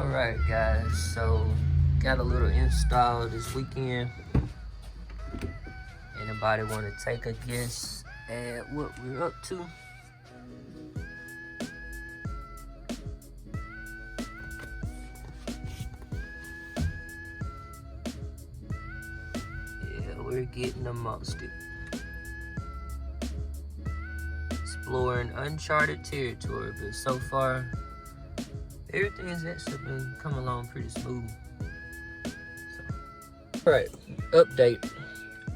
Alright guys, so got a little install this weekend. Anybody want to take a guess at what we're up to? Yeah, we're getting amongst it. Exploring uncharted territory, but so far everything's actually been coming along pretty smooth. Alright, update.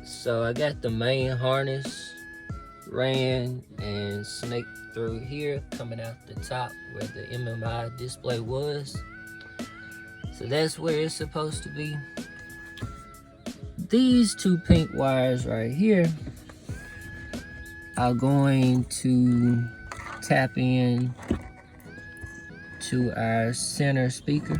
So I got the main harness ran and snaked through here, coming out the top where the MMI display was. So that's where it's supposed to be. These two pink wires right here are going to tap in to our center speaker.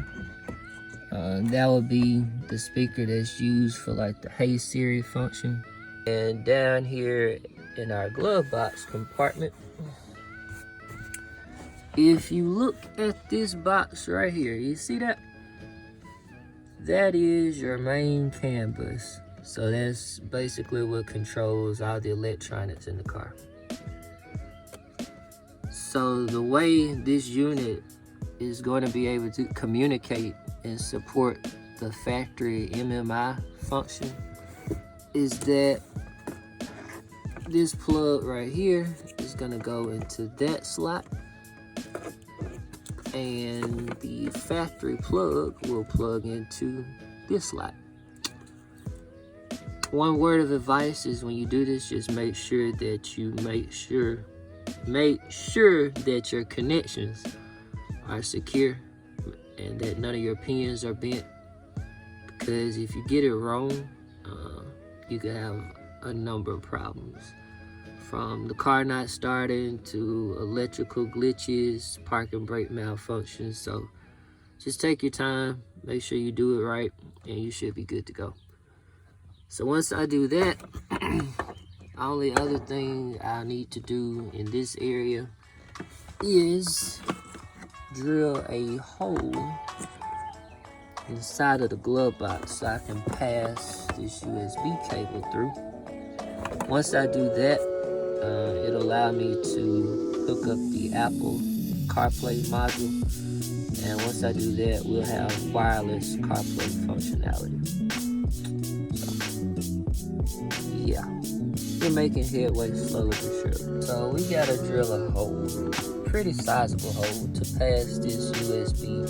That would be the speaker that's used for like the Hey Siri function. And down here in our glove box compartment, if you look at this box right here, you see that? That is your main CAN bus. So that's basically what controls all the electronics in the car. So the way this unit is going to be able to communicate and support the factory MMI function is that this plug right here is going to go into that slot, and the factory plug will plug into this slot. One word of advice is when you do this, just make sure that you make sure that your connections are secure and that none of your pins are bent, because if you get it wrong, you could have a number of problems, from the car not starting to electrical glitches, parking brake malfunctions. So just take your time, make sure you do it right, and you should be good to go. So once I do that, only other thing I need to do in this area is drill a hole in the side of the glove box so I can pass this USB cable through. Once I do that, it'll allow me to hook up the Apple CarPlay module, and once I do that, we'll have wireless CarPlay functionality. So, yeah, we're making headway slowly but surely. So we gotta drill a hole, pretty sizable hole, to pass this USB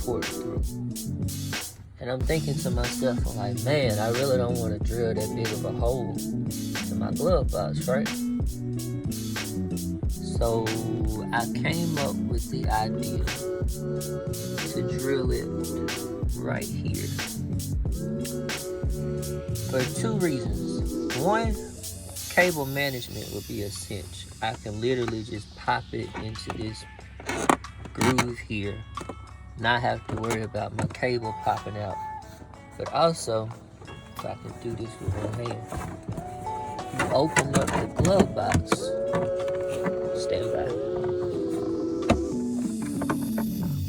port through. And I'm thinking to myself, I'm like, man, I really don't want to drill that big of a hole in my glove box, right? So I came up with the idea to drill it right here for two reasons. One, cable management would be a cinch. I can literally just pop it into this groove here, not have to worry about my cable popping out. But also, if I can do this with one hand, you open up the glove box, stand by.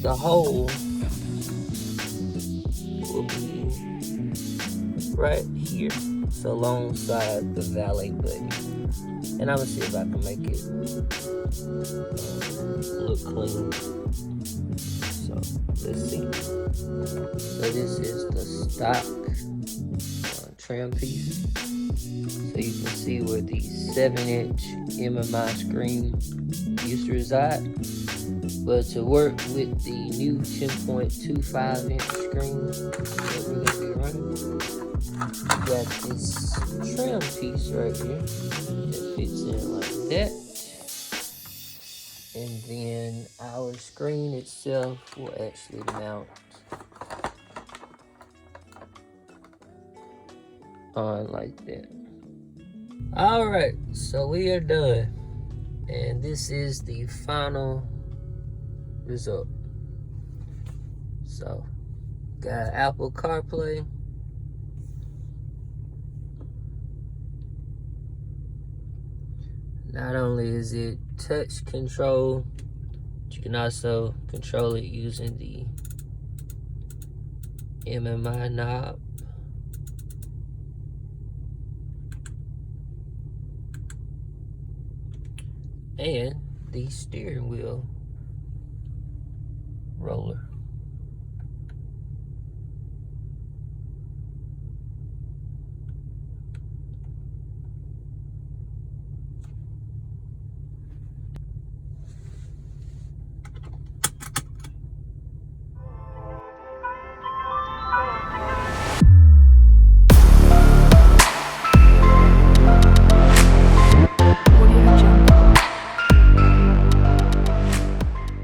The hole will be right here, so alongside the valet button. And I'm gonna see if I can make it look clean. So let's see. So this is the stock trim piece. So you can see where the 7-inch MMI screen used to reside. But to work with the new 10.25-inch screen that we're gonna be running, we got this trim piece right here that fits in like that. And then our screen itself will actually mount on like that. All right, so we are done. And this is the final result. So, got Apple CarPlay. Not only is it touch control, You can also control it using the MMI knob. And the steering wheel roller.